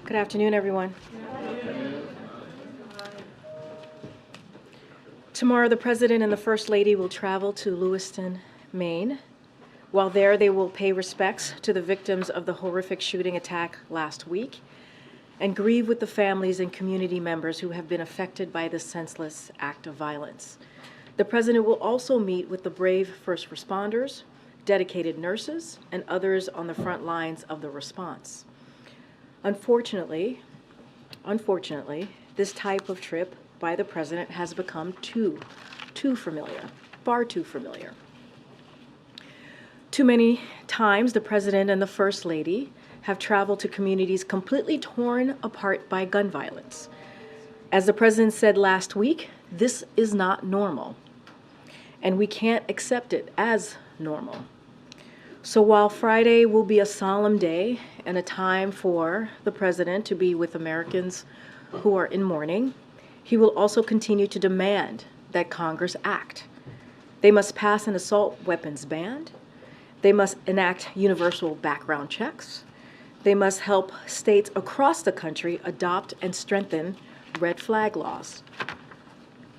Good afternoon, everyone. Tomorrow, the President and the First Lady will travel to Lewiston, Maine. While there, they will pay respects to the victims of the horrific shooting attack last week and grieve with the families and community members who have been affected by this senseless act of violence. The President will also meet with the brave first responders, dedicated nurses, and others on the front lines of the response. Unfortunately, this type of trip by the President has become too familiar, far too familiar. Too many times, the President and the First Lady have traveled to communities completely torn apart by gun violence. As the President said last week, this is not normal, and we can't accept it as normal. So while Friday will be a solemn day and a time for the President to be with Americans who are in mourning, he will also continue to demand that Congress act. They must pass an assault weapons ban. They must enact universal background checks. They must help states across the country adopt and strengthen red flag laws.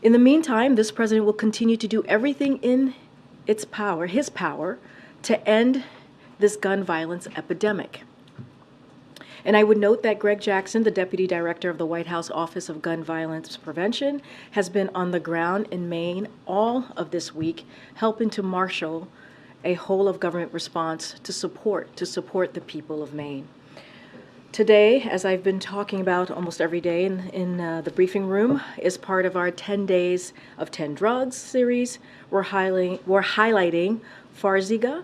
In the meantime, this President will continue to do everything in his power, to end this gun violence epidemic. And I would note that Greg Jackson, the Deputy Director of the White House Office of Gun Violence Prevention, has been on the ground in Maine all of this week, helping to marshal a whole of government response to support the people of Maine. Today, as I've been talking about almost every day in the briefing room, is part of our 10 Days of 10 Drugs series. We're highlighting Farxiga,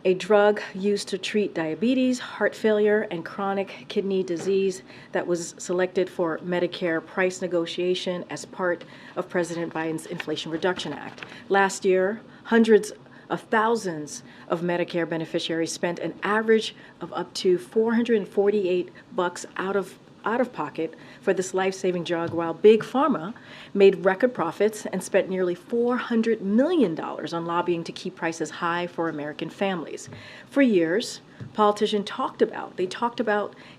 a drug used to treat diabetes, heart failure, and chronic kidney disease that was selected for Medicare price negotiation as part of President Biden's Inflation Reduction Act. Last year, hundreds of thousands of Medicare beneficiaries spent an average of up to $448 out of pocket for this life-saving drug, while Big Pharma made record profits and spent nearly $400 million on lobbying to keep prices high for American families. For years, politicians talked about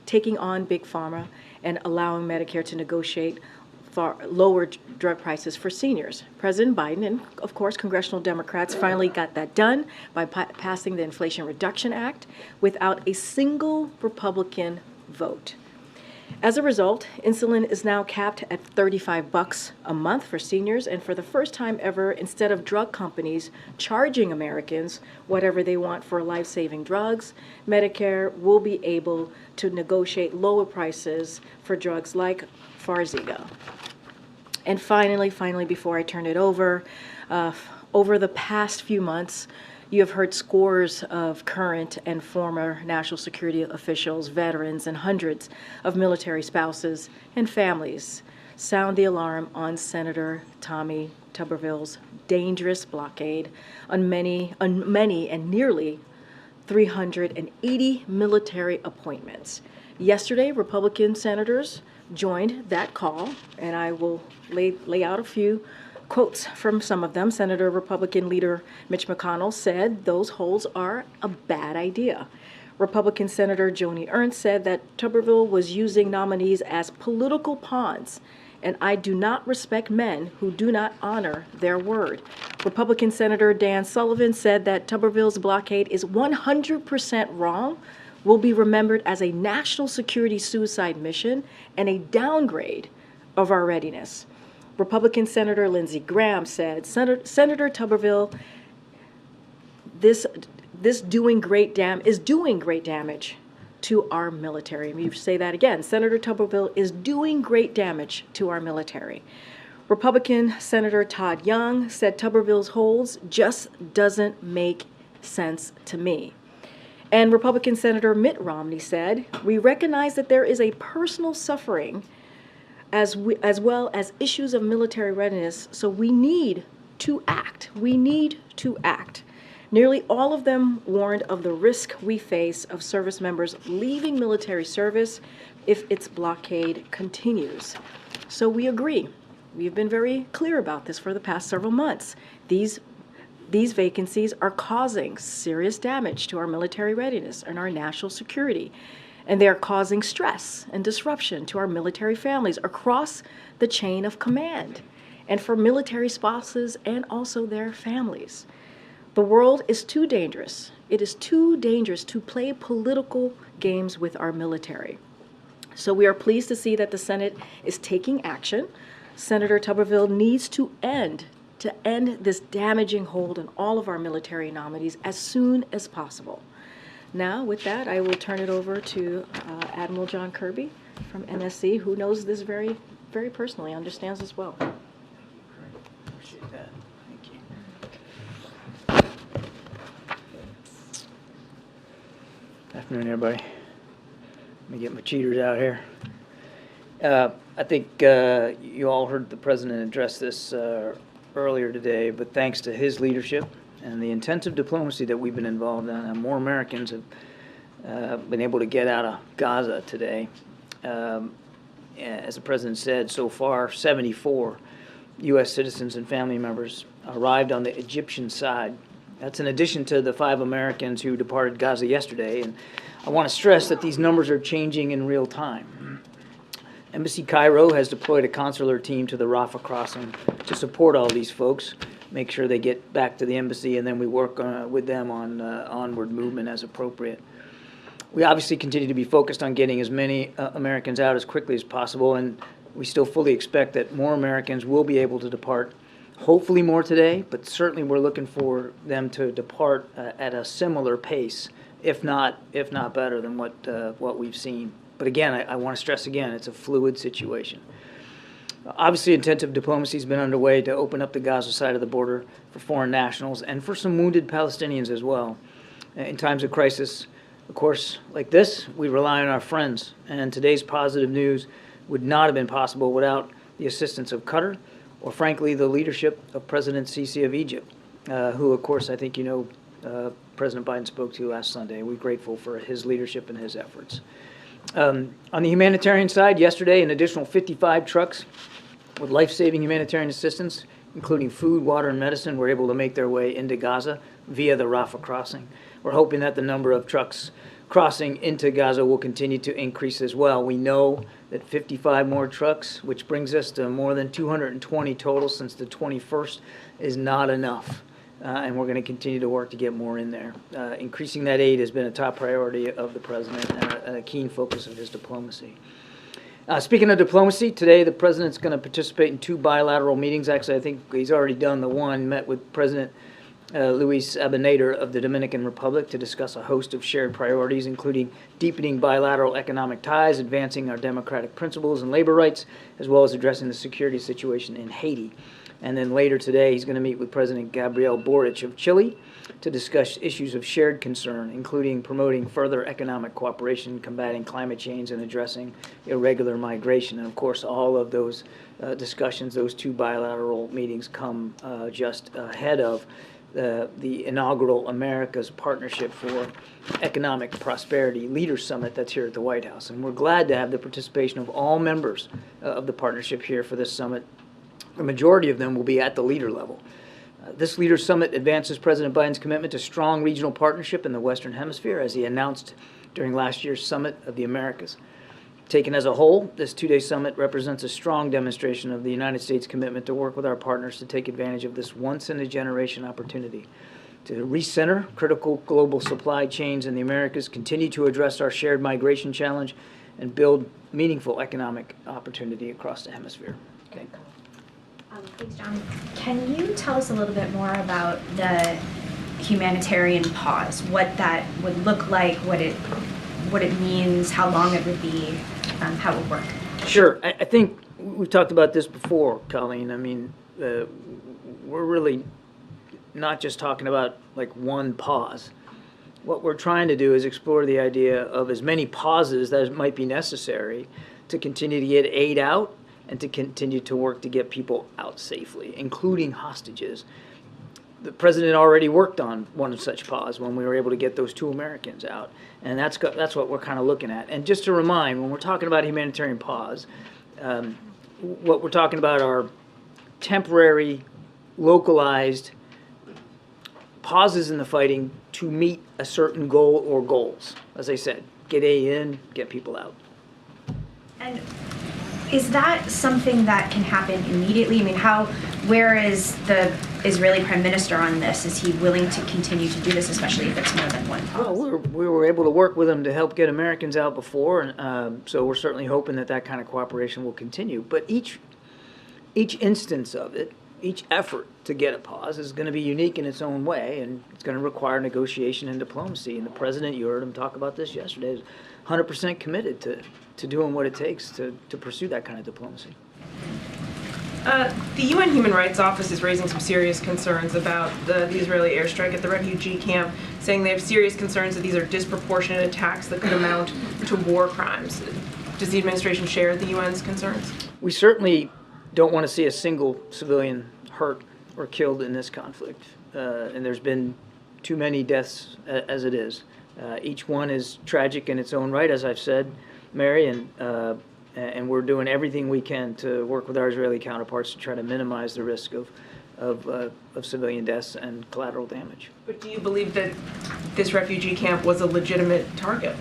taking on Big Pharma and allowing Medicare to negotiate for lower drug prices for seniors. President Biden and, of course, congressional Democrats finally got that done by passing the Inflation Reduction Act without a single Republican vote. As a result, insulin is now capped at $35 a month for seniors, and for the first time ever, instead of drug companies charging Americans whatever they want for life-saving drugs, Medicare will be able to negotiate lower prices for drugs like Farxiga. And finally, before I turn it over the past few months, you have heard scores of current and former national security officials, veterans, and hundreds of military spouses and families sound the alarm on Senator Tommy Tuberville's dangerous blockade on many and nearly 380 military appointments. Yesterday, Republican senators joined that call, and I will lay out a few quotes from some of them. Senator Republican leader Mitch McConnell said those holds are a bad idea. Republican Senator Joni Ernst said that Tuberville was using nominees as political pawns, and I do not respect men who do not honor their word. Republican Senator Dan Sullivan said that Tuberville's blockade is 100% wrong, will be remembered as a national security suicide mission, and a downgrade of our readiness. Republican Senator Lindsey Graham said, Senator Tuberville is doing great damage to our military. Let me say that again. Senator Tuberville is doing great damage to our military. Republican Senator Todd Young said Tuberville's holds just doesn't make sense to me. And Republican Senator Mitt Romney said, we recognize that there is a personal suffering as well as issues of military readiness, so we need to act. Nearly all of them warned of the risk we face of service members leaving military service if its blockade continues. So we agree. We've been very clear about this for the past several months. These vacancies are causing serious damage to our military readiness and our national security. and they are causing stress and disruption to our military families across the chain of command, and for military spouses and also their families. The world is too dangerous. It is too dangerous to play political games with our military. So we are pleased to see that the Senate is taking action. Senator Tuberville needs to end this damaging hold on all of our military nominees as soon as possible. Now, with that, I will turn it over to Admiral John Kirby from NSC, who knows this very, very personally, understands this well. Appreciate that. Thank you. Afternoon, everybody. Let me get my cheaters out here. I think you all heard the president address this earlier today, but thanks to his leadership and the intensive diplomacy that we've been involved in, more Americans have been able to get out of Gaza today. As the president said, so far, 74 U.S. citizens and family members arrived on the Egyptian side. That's in addition to the 5 Americans who departed Gaza yesterday. And I want to stress that these numbers are changing in real time. Embassy Cairo has deployed a consular team to the Rafah crossing to support all these folks, make sure they get back to the embassy, and then we work with them on onward movement as appropriate. We obviously continue to be focused on getting as many Americans out as quickly as possible, and we still fully expect that more Americans will be able to depart, hopefully more today, but certainly we're looking for them to depart at a similar pace, if not better than what we've seen. But again, I want to stress again, it's a fluid situation. Obviously, intensive diplomacy has been underway to open up the Gaza side of the border for foreign nationals and for some wounded Palestinians as well. In times of crisis, of course, like this, we rely on our friends, and today's positive news would not have been possible without the assistance of Qatar or, frankly, the leadership of President Sisi of Egypt, who, of course, I think you know President Biden spoke to last Sunday. We're grateful for his leadership and his efforts. On the humanitarian side, yesterday, an additional 55 trucks with life-saving humanitarian assistance, including food, water, and medicine, were able to make their way into Gaza via the Rafah crossing. We're hoping that the number of trucks crossing into Gaza will continue to increase as well. We know that 55 more trucks, which brings us to more than 220 total since the 21st, is not enough. And we're going to continue to work to get more in there. Increasing that aid has been a top priority of the president and a keen focus of his diplomacy. Speaking of diplomacy, today the president's going to participate in 2 bilateral meetings. Actually, I think he's already done the one, met with President Luis Abinader of the Dominican Republic to discuss a host of shared priorities, including deepening bilateral economic ties, advancing our democratic principles and labor rights, as well as addressing the security situation in Haiti. And then later today, he's going to meet with President Gabriel Boric of Chile to discuss issues of shared concern, including promoting further economic cooperation, combating climate change, and addressing irregular migration. And of course, all of those discussions, those 2 bilateral meetings come just ahead of the inaugural America's Partnership for Economic Prosperity Leaders Summit that's here at the White House. And we're glad to have the participation of all members of the partnership here for this summit. The majority of them will be at the leader level. This Leaders Summit advances President Biden's commitment to strong regional partnership in the Western Hemisphere, as he announced during last year's Summit of the Americas. Taken as a whole, this 2-day summit represents a strong demonstration of the United States' commitment to work with our partners to take advantage of this once-in-a-generation opportunity to recenter critical global supply chains in the Americas, continue to address our shared migration challenge, and build meaningful economic opportunity across the hemisphere. Okay. Thanks, John. Can you tell us a little bit more about the humanitarian pause, what that would look like, what it means, how long it would be, how it would work? Sure. I think we've talked about this before, Colleen. I mean, we're really not just talking about like one pause. What we're trying to do is explore the idea of as many pauses as might be necessary to continue to get aid out and to continue to work to get people out safely, including hostages. The president already worked on one such pause when we were able to get those 2 Americans out, and that's what we're kind of looking at. And just to remind, when we're talking about humanitarian pause, what we're talking about are temporary, localized pauses in the fighting to meet a certain goal or goals. As I said, get aid in, get people out. And is that something that can happen immediately? I mean, where is the Israeli Prime Minister on this? Is he willing to continue to do this, especially if it's more than one pause? Well, we were able to work with them to help get Americans out before, and so we're certainly hoping that kind of cooperation will continue. But each instance of it, each effort to get a pause is going to be unique in its own way, and it's going to require negotiation and diplomacy. And the president, you heard him talk about this yesterday, is 100% committed to doing what it takes to pursue that kind of diplomacy. The UN Human Rights Office is raising some serious concerns about the Israeli airstrike at the refugee camp, saying they have serious concerns that these are disproportionate attacks that could amount to war crimes. Does the administration share the UN's concerns? We certainly don't want to see a single civilian hurt or killed in this conflict, and there's been too many deaths as it is. Each one is tragic in its own right, as I've said, Mary, and we're doing everything we can to work with our Israeli counterparts to try to minimize the risk of civilian deaths and collateral damage. But do you believe that this refugee camp was a legitimate target?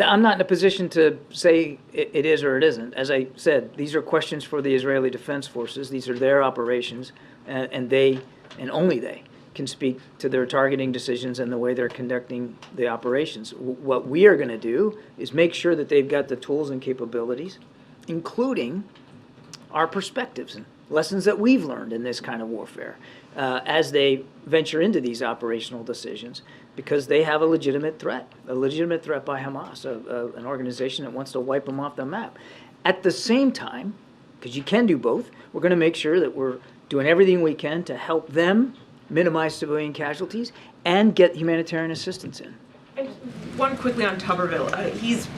I'm not in a position to say it is or it isn't. As I said, these are questions for the Israeli Defense Forces. These are their operations, and they, and only they, can speak to their targeting decisions and the way they're conducting the operations. What we are going to do is make sure that they've got the tools and capabilities, including our perspectives and lessons that we've learned in this kind of warfare as they venture into these operational decisions, because they have a legitimate threat by Hamas, an organization that wants to wipe them off the map. At the same time, because you can do both, we're going to make sure that we're doing everything we can to help them minimize civilian casualties and get humanitarian assistance in. And one quickly on Tuberville. He's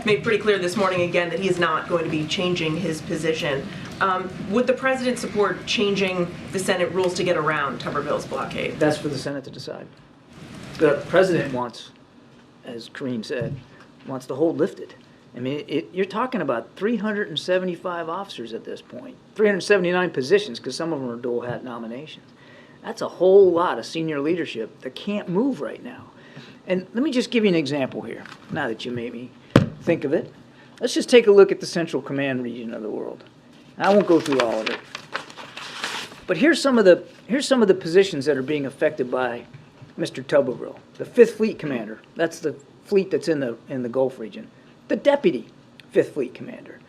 made pretty clear this morning again that he's not going to be changing his position. Would the president support changing the Senate rules to get around Tuberville's blockade? That's for the Senate to decide. The president wants, as Karine said, wants the hold lifted. I mean, you're talking about 375 officers at this point, 379 positions, because some of them are dual hat nominations. That's a whole lot of senior leadership that can't move right now. And let me just give you an example here, now that you made me think of it. Let's just take a look at the Central Command region of the world. I won't go through all of it. But here's some of the positions that are being affected by Mr. Tuberville. The 5th Fleet Commander, that's the fleet that's in the Gulf region. The Deputy 5th Fleet Commander.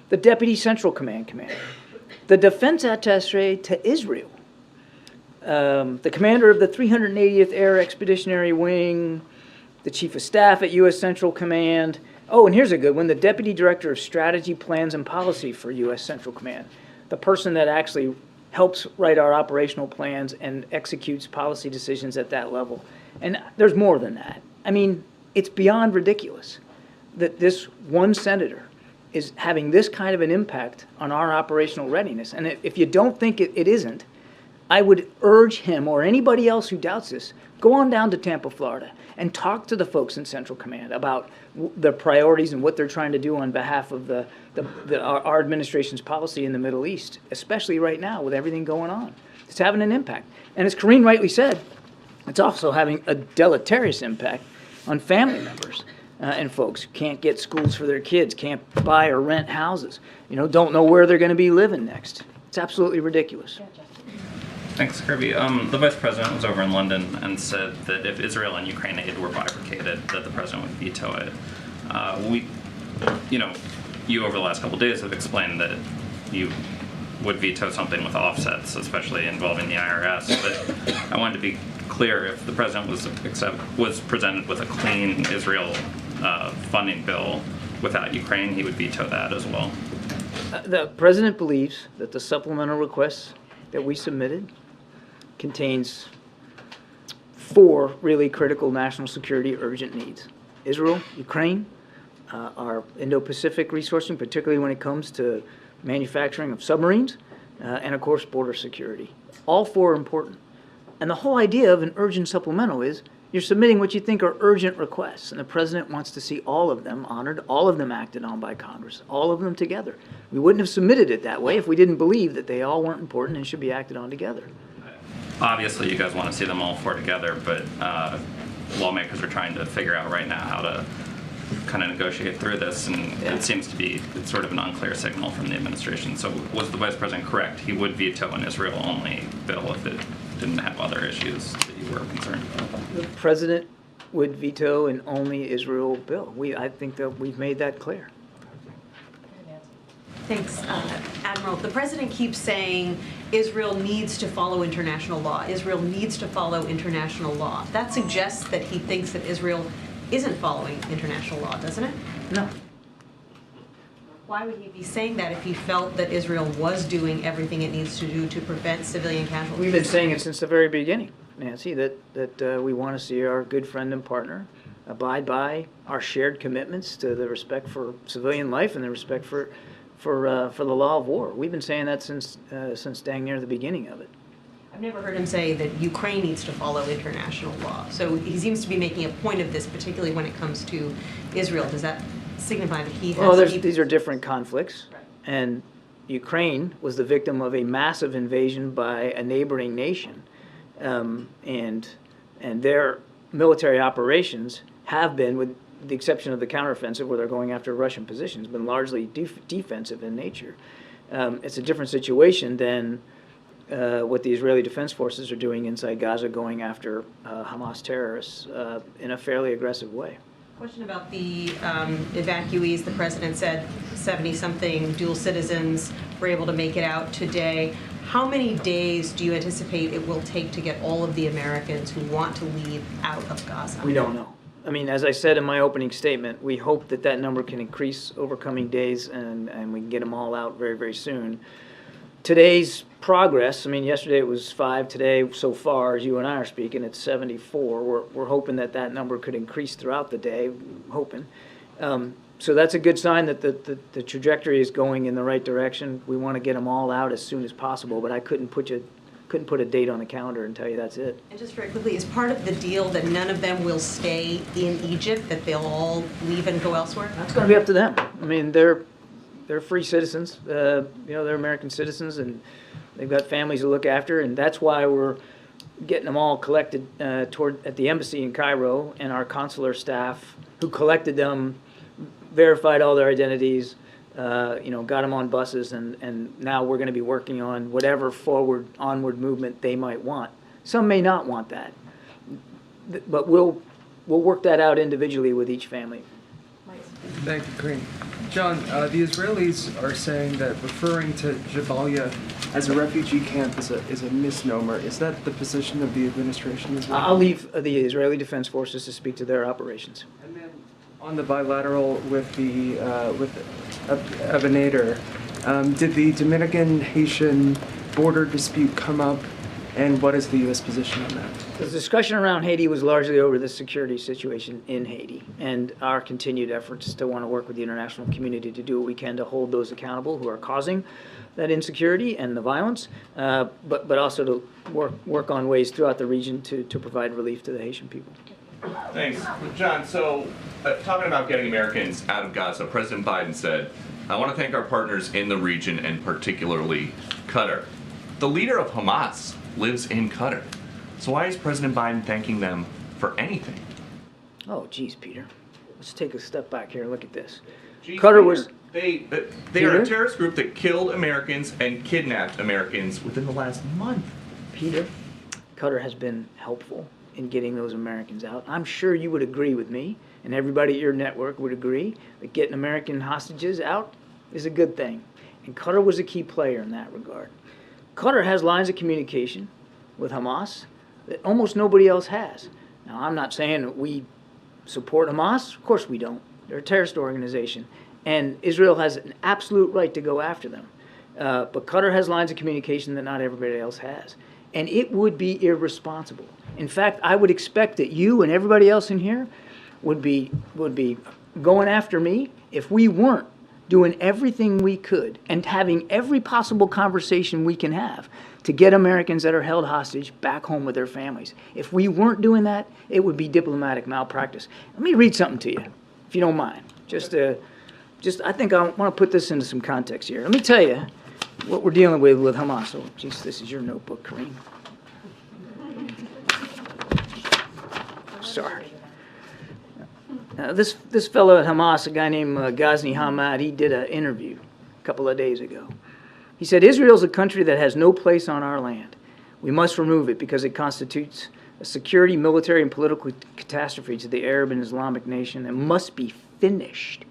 The Deputy Central Command Commander. The Defense Attaché to Israel. The commander of the 380th Air Expeditionary Wing, the Chief of Staff at U.S. Central Command. Oh, and here's a good one, the Deputy Director of Strategy, Plans, and Policy for U.S. Central Command, the person that actually helps write our operational plans and executes policy decisions at that level. And there's more than that. I mean, it's beyond ridiculous that this one senator is having this kind of an impact on our operational readiness. And if you don't think it isn't, I would urge him or anybody else who doubts this, go on down to Tampa, Florida, and talk to the folks in Central Command about the priorities and what they're trying to do on behalf of our administration's policy in the Middle East, especially right now with everything going on. It's having an impact. And as Karine rightly said, it's also having a deleterious impact on family members and folks who can't get schools for their kids, can't buy or rent houses, don't know where they're going to be living next. It's absolutely ridiculous. Thanks, Kirby. The Vice President was over in London and said that if Israel and Ukraine aid were bifurcated, that the President would veto it. You over the last couple of days have explained that you would veto something with offsets, especially involving the IRS. But I wanted to be clear, if the President was presented with a clean Israel funding bill without Ukraine, he would veto that as well. The President believes that the supplemental requests that we submitted contains 4 really critical national security urgent needs: Israel, Ukraine, our Indo-Pacific resourcing, particularly when it comes to manufacturing of submarines, and of course border security. All 4 are important. And the whole idea of an urgent supplemental is you're submitting what you think are urgent requests, and the President wants to see all of them honored, all of them acted on by Congress, all of them together. We wouldn't have submitted it that way if we didn't believe that they all weren't important and should be acted on together. Obviously, you guys want to see them all 4 together, but lawmakers are trying to figure out right now how to kind of negotiate through this, and it seems to be it's sort of an unclear signal from the administration. So was the Vice President correct? He would veto an Israel-only bill if it didn't have other issues that you were concerned about? The president would veto an only Israel bill. I think that we've made that clear. Thanks, Admiral. The president keeps saying Israel needs to follow international law. Israel needs to follow international law. That suggests that he thinks that Israel isn't following international law, doesn't it? No. Why would he be saying that if he felt that Israel was doing everything it needs to do to prevent civilian casualties? We've been saying it since the very beginning, Nancy, that we want to see our good friend and partner abide by our shared commitments to the respect for civilian life and the respect for the law of war. We've been saying that since dang near the beginning of it. I've never heard him say that Ukraine needs to follow international law. So he seems to be making a point of this, particularly when it comes to Israel. Does that signify that he has... Well, these are different conflicts, Right. and Ukraine was the victim of a massive invasion by a neighboring nation, and their military operations have been, with the exception of the counteroffensive where they're going after Russian positions, been largely defensive in nature. It's a different situation than what the Israeli Defense Forces are doing inside Gaza, going after Hamas terrorists in a fairly aggressive way. Question about the evacuees. The president said 70-something dual citizens were able to make it out today. How many days do you anticipate it will take to get all of the Americans who want to leave out of Gaza? We don't know. I mean, as I said in my opening statement, we hope that that number can increase over coming days and we can get them all out very, very soon. Today's progress, I mean, yesterday it was 5, today so far, as you and I are speaking, it's 74. We're hoping that that number could increase throughout the day, hoping. So that's a good sign that the trajectory is going in the right direction. We want to get them all out as soon as possible, but I couldn't put a date on the calendar and tell you that's it. And just very quickly, is part of the deal that none of them will stay in Egypt, that they'll all leave and go elsewhere? That's going to be up to them. I mean, they're free citizens. They're American citizens, and they've got families to look after, and that's why we're getting them all collected at the embassy in Cairo, and our consular staff who collected them, verified all their identities, got them on buses, and now we're going to be working on whatever onward movement they might want. Some may not want that, but we'll work that out individually with each family. Thank you, Karine. John, the Israelis are saying that referring to Jabalia as a refugee camp is a misnomer. Is that the position of the administration as well? I'll leave the Israeli Defense Forces to speak to their operations. And then on the bilateral with Abinader, did the Dominican-Haitian border dispute come up, and what is the U.S. position on that? The discussion around Haiti was largely over the security situation in Haiti and our continued efforts to want to work with the international community to do what we can to hold those accountable who are causing that insecurity and the violence, but also to work on ways throughout the region to provide relief to the Haitian people. Thanks. John, so talking about getting Americans out of Gaza, President Biden said, "I want to thank our partners in the region and particularly Qatar." The leader of Hamas lives in Qatar. So why is President Biden thanking them for anything? Oh, geez, Peter. Let's take a step back here and look at this. Geez, Qatar Peter, was... They Peter? are a terrorist group that killed Americans and kidnapped Americans within the last month. Peter, Qatar has been helpful in getting those Americans out. I'm sure you would agree with me, and everybody at your network would agree, that getting American hostages out is a good thing. And Qatar was a key player in that regard. Qatar has lines of communication with Hamas that almost nobody else has. Now, I'm not saying that we support Hamas. Of course we don't. They're a terrorist organization. And Israel has an absolute right to go after them. But Qatar has lines of communication that not everybody else has. And it would be irresponsible. In fact, I would expect that you and everybody else in here would be going after me if we weren't doing everything we could and having every possible conversation we can have to get Americans that are held hostage back home with their families. If we weren't doing that, it would be diplomatic malpractice. Let me read something to you, if you don't mind. I think I want to put this into some context here. Let me tell you what we're dealing with Hamas. Oh, geez, this is your notebook, Karine. sorry. This fellow at Hamas, a guy named Ghazni Hamad, he did an interview a couple of days ago. He said, Israel's a country that has no place on our land. We must remove it because it constitutes a security, military, and political catastrophe to the Arab and Islamic nation and must be finished.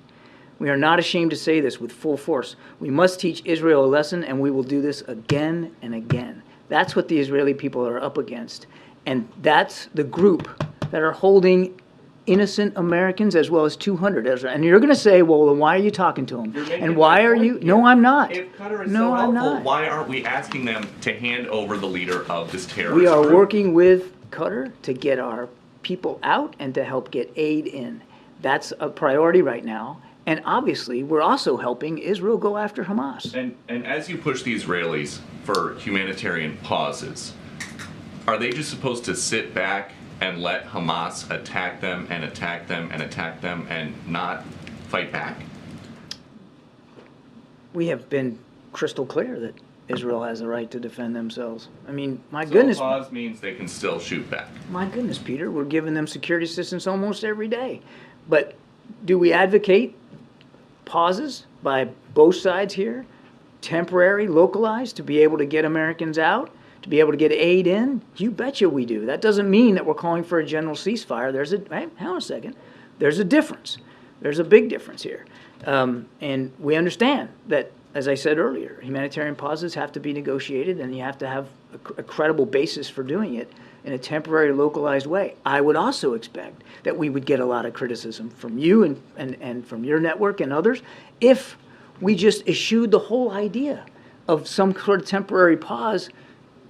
We are not ashamed to say this with full force. We must teach Israel a lesson, and we will do this again and again. That's what the Israeli people are up against. And that's the group that are holding innocent Americans as well as 200. And you're going to say, well, then why are you talking to them? And why are you? No, I'm not. If Qatar is No, so I'm helpful, not. why aren't we asking them to hand over the leader of this terrorist We are group? working with Qatar to get our people out and to help get aid in. That's a priority right now. And obviously, we're also helping Israel go after Hamas. And as you push the Israelis for humanitarian pauses, are they just supposed to sit back and let Hamas attack them and attack them and attack them and not fight back? We have been crystal clear that Israel has the right to defend themselves. I mean, my goodness, So pause means they can still shoot back. my goodness, Peter, we're giving them security assistance almost every day. But do we advocate pauses by both sides here, temporary, localized, to be able to get Americans out, to be able to get aid in? You betcha we do. That doesn't mean that we're calling for a general ceasefire. Hang on a second. There's a difference. There's a big difference here. And we understand that, as I said earlier, humanitarian pauses have to be negotiated, and you have to have a credible basis for doing it in a temporary, localized way. I would also expect that we would get a lot of criticism from you and from your network and others if we just eschewed the whole idea of some sort of temporary pause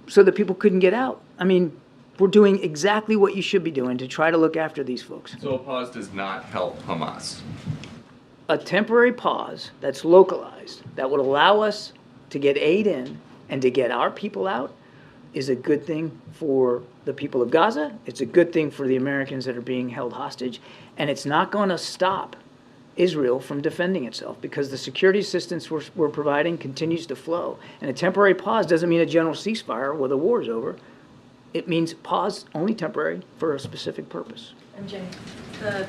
so that people couldn't get out. I mean, we're doing exactly what you should be doing to try to look after these folks. So a pause does not help Hamas. A temporary pause that's localized, that would allow us to get aid in and to get our people out, is a good thing for the people of Gaza. It's a good thing for the Americans that are being held hostage. And it's not going to stop Israel from defending itself, because the security assistance we're providing continues to flow. And a temporary pause doesn't mean a general ceasefire where the war is over. It means pause, only temporary, for a specific purpose. MJ, the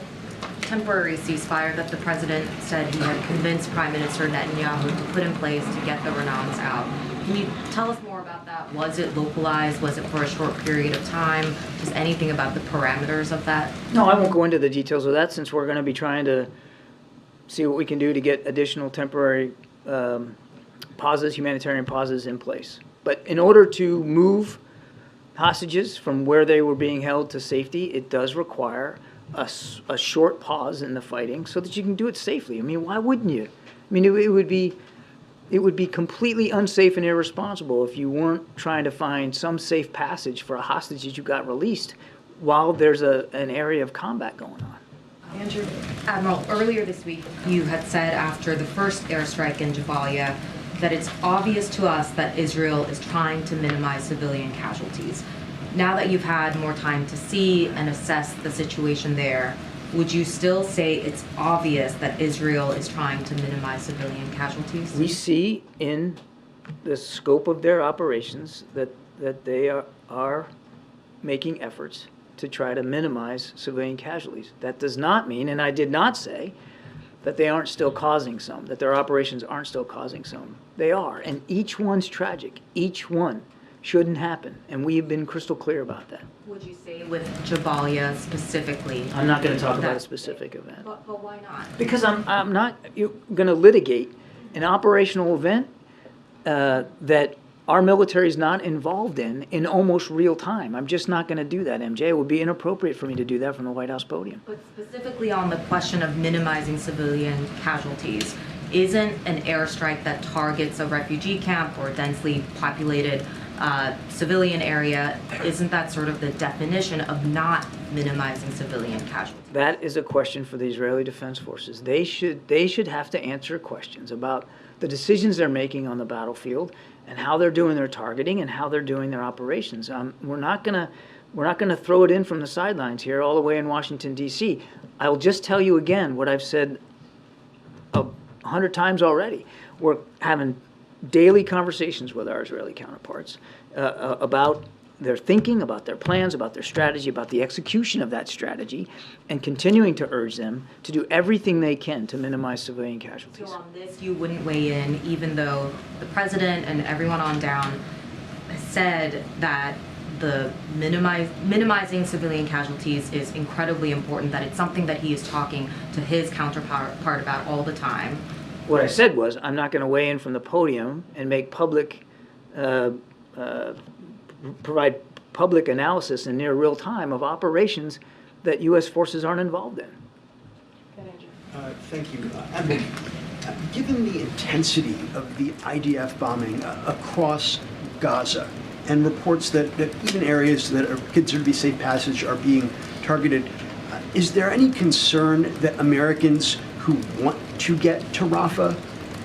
temporary ceasefire that the president said he had convinced Prime Minister Netanyahu to put in place to get the Renans out. Can you tell us more about that? Was it localized? Was it for a short period of time? Just anything about the parameters of that? No, I won't go into the details of that, since we're going to be trying to see what we can do to get additional temporary pauses, humanitarian pauses in place. But in order to move hostages from where they were being held to safety, it does require a short pause in the fighting so that you can do it safely. I mean, why wouldn't you? I mean, it would be completely unsafe and irresponsible if you weren't trying to find some safe passage for a hostage that you got released while there's an area of combat going on. Andrew, Admiral, earlier this week you had said after the first airstrike in Jabalia that it's obvious to us that Israel is trying to minimize civilian casualties. Now that you've had more time to see and assess the situation there, would you still say it's obvious that Israel is trying to minimize civilian casualties? We see in the scope of their operations that they are making efforts to try to minimize civilian casualties. That does not mean, and I did not say, that they aren't still causing some, that their operations aren't still causing some. They are, and each one's tragic. Each one shouldn't happen, and we have been crystal clear about that. Would you say with Jabalia specifically? I'm not going to talk about a specific event. But why not? Because I'm not going to litigate an operational event that our military is not involved in almost real time. I'm just not going to do that, MJ. It would be inappropriate for me to do that from the White House podium. But specifically on the question of minimizing civilian casualties, isn't an airstrike that targets a refugee camp or a densely populated civilian area, isn't that sort of the definition of not minimizing civilian casualties? That is a question for the Israeli Defense Forces. They should have to answer questions about the decisions they're making on the battlefield and how they're doing their targeting and how they're doing their operations. We're not gonna throw it in from the sidelines here all the way in Washington, D.C. I'll just tell you again what I've said 100 times already. We're having daily conversations with our Israeli counterparts about their thinking, about their plans, about their strategy, about the execution of that strategy, and continuing to urge them to do everything they can to minimize civilian casualties. So on this, you wouldn't weigh in, even though the president and everyone on down said that the minimizing civilian casualties is incredibly important, that it's something that he is talking to his counterpart about all the time. What I said was, I'm not going to weigh in from the podium and make public, provide public analysis in near real time of operations that U.S. forces aren't involved in. Thank you. Admiral, given the intensity of the IDF bombing across Gaza and reports that even areas that are considered to be safe passage are being targeted, is there any concern that Americans who want to get to Rafah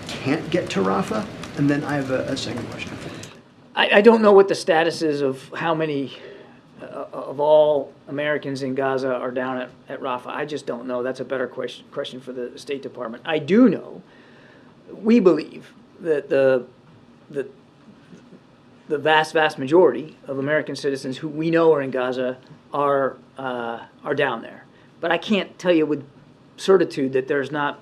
can't get to Rafah? And then I have a second question. I don't know what the status is of how many of all Americans in Gaza are down at Rafah. I just don't know. That's a better question for the State Department. I do know, we believe that the vast majority of American citizens who we know are in Gaza are down there. But I can't tell you with certitude that there's not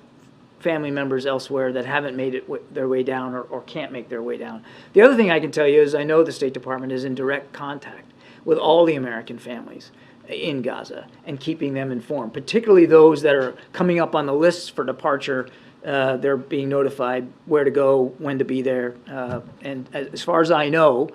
family members elsewhere that haven't made it their way down or can't make their way down. The other thing I can tell you is I know the State Department is in direct contact with all the American families in Gaza and keeping them informed, particularly those that are coming up on the lists for departure. They're being notified where to go, when to be there. And as far as I know,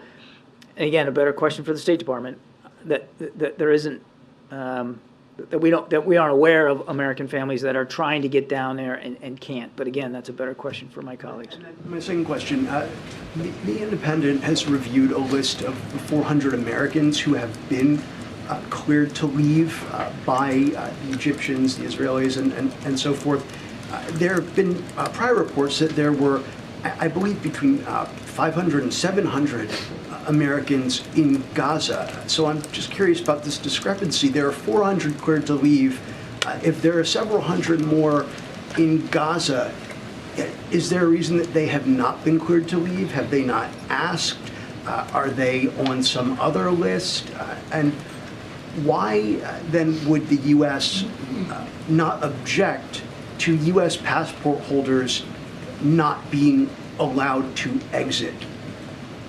and again, a better question for the State Department, that there isn't, that we aren't aware of American families that are trying to get down there and can't. But again, that's a better question for my colleagues. And then my second question, the Independent has reviewed a list of 400 Americans who have been cleared to leave by the Egyptians, the Israelis, and so forth. There have been prior reports that there were, I believe, between 500 and 700 Americans in Gaza. So I'm just curious about this discrepancy. There are 400 cleared to leave. If there are several hundred more in Gaza, is there a reason that they have not been cleared to leave? Have they not asked? Are they on some other list? And why then would the U.S. Not object to U.S. passport holders not being allowed to exit?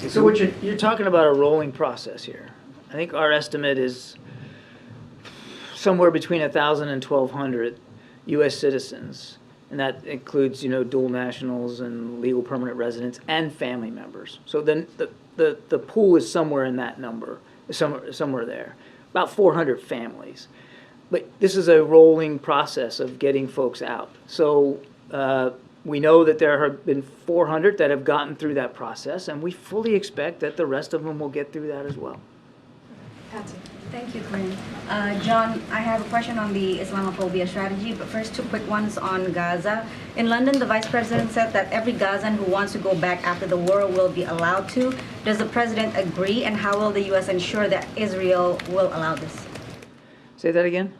So what you're talking about a rolling process here. I think our estimate is somewhere between 1,000 and 1,200 U.S. citizens, and that includes, dual nationals and legal permanent residents and family members. So then the pool is somewhere in that number, somewhere there, about 400 families. But this is a rolling process of getting folks out. So we know that there have been 400 that have gotten through that process, and we fully expect that the rest of them will get through that as well. Thank you, Karine. John, I have a question on the Islamophobia strategy, but first two quick ones on Gaza. In London, the Vice President said that every Gazan who wants to go back after the war will be allowed to. Does the President agree, and how will the U.S. ensure that Israel will allow this? Say that again?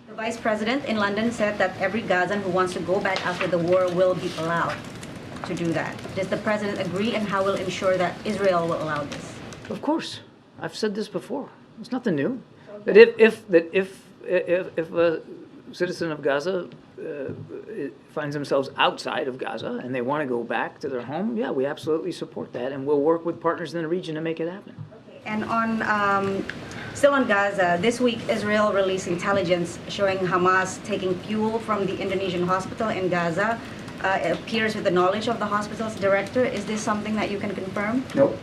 The Vice President in London said that every Gazan who wants to go back after the war will be allowed to do that. Does the President agree, and how will ensure that Israel will allow this? Of course. I've said this before. It's nothing new. That if a citizen of Gaza finds themselves outside of Gaza and they want to go back to their home, yeah, we absolutely support that, and we'll work with partners in the region to make it happen. Okay. And on still on Gaza, this week Israel released intelligence showing Hamas taking fuel from the Indonesian hospital in Gaza. It appears with the knowledge of the hospital's director. Is this something that you can confirm? Nope.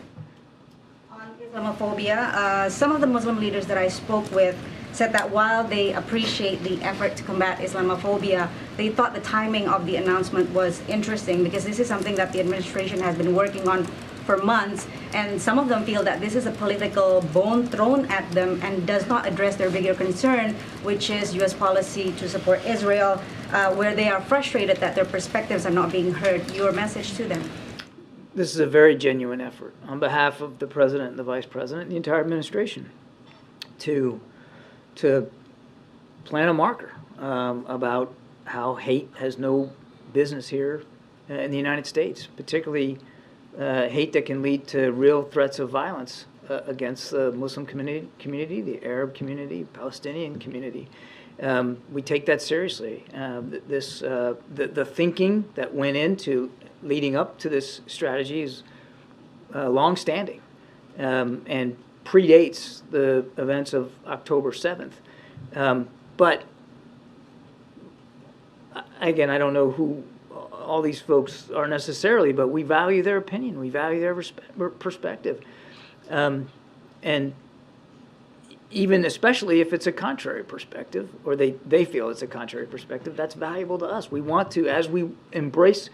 Islamophobia. Some of the Muslim leaders that I spoke with said that while they appreciate the effort to combat Islamophobia, they thought the timing of the announcement was interesting because this is something that the administration has been working on for months, and some of them feel that this is a political bone thrown at them and does not address their bigger concern, which is U.S. policy to support Israel, where they are frustrated that their perspectives are not being heard. Your message to them? This is a very genuine effort on behalf of the President and the Vice President and the entire administration to plant a marker about how hate has no business here in the United States, particularly hate that can lead to real threats of violence against the Muslim community, the Arab community, Palestinian community. We take that seriously. The thinking that went into leading up to this strategy is long-standing and predates the events of October 7th. But again, I don't know who all these folks are necessarily, but we value their opinion. We value their perspective. And even especially if it's a contrary perspective, or they feel it's a contrary perspective, that's valuable to us. We want to, as we embrace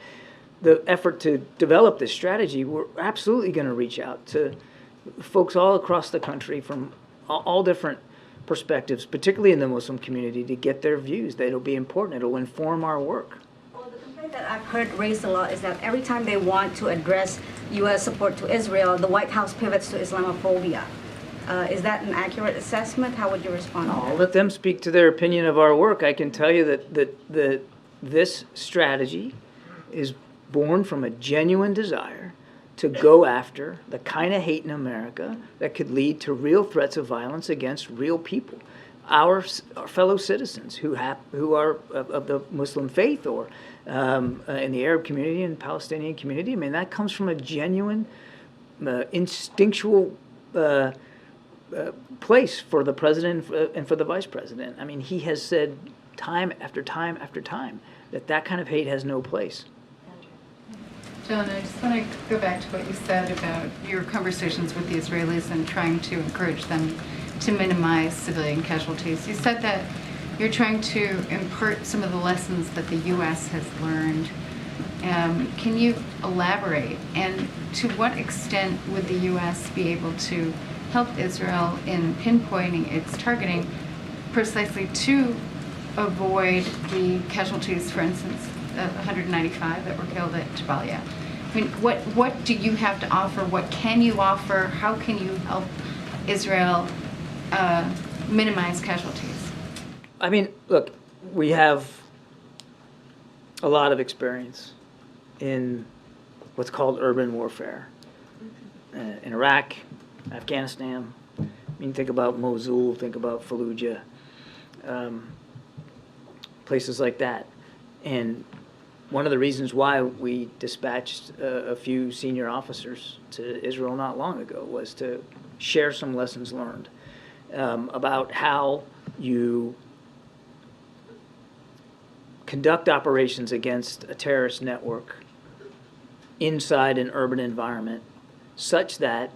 the effort to develop this strategy, we're absolutely going to reach out to folks all across the country from all different perspectives, particularly in the Muslim community, to get their views. That'll be important. It'll inform our work. Well, the complaint that I've heard raised a lot is that every time they want to address U.S. support to Israel, the White House pivots to Islamophobia. Is that an accurate assessment? How would you respond to I'll that? let them speak to their opinion of our work. I can tell you that this strategy is born from a genuine desire to go after the kind of hate in America that could lead to real threats of violence against real people, our fellow citizens who are of the Muslim faith or in the Arab community and Palestinian community. I mean, that comes from a genuine, instinctual place for the president and for the vice president. I mean, he has said time after time after time that kind of hate has no place. John, I just want to go back to what you said about your conversations with the Israelis and trying to encourage them to minimize civilian casualties. You said that you're trying to impart some of the lessons that the U.S. has learned. Can you elaborate? And to what extent would the U.S. be able to help Israel in pinpointing its targeting precisely to avoid the casualties, for instance, 195 that were killed at Jabalia? I mean, what do you have to offer? What can you offer? How can you help Israel minimize casualties? I mean, look, we have a lot of experience in what's called urban warfare. In Iraq, Afghanistan, I mean, think about Mosul, think about Fallujah, places like that. And one of the reasons why we dispatched a few senior officers to Israel not long ago was to share some lessons learned about how you conduct operations against a terrorist network inside an urban environment such that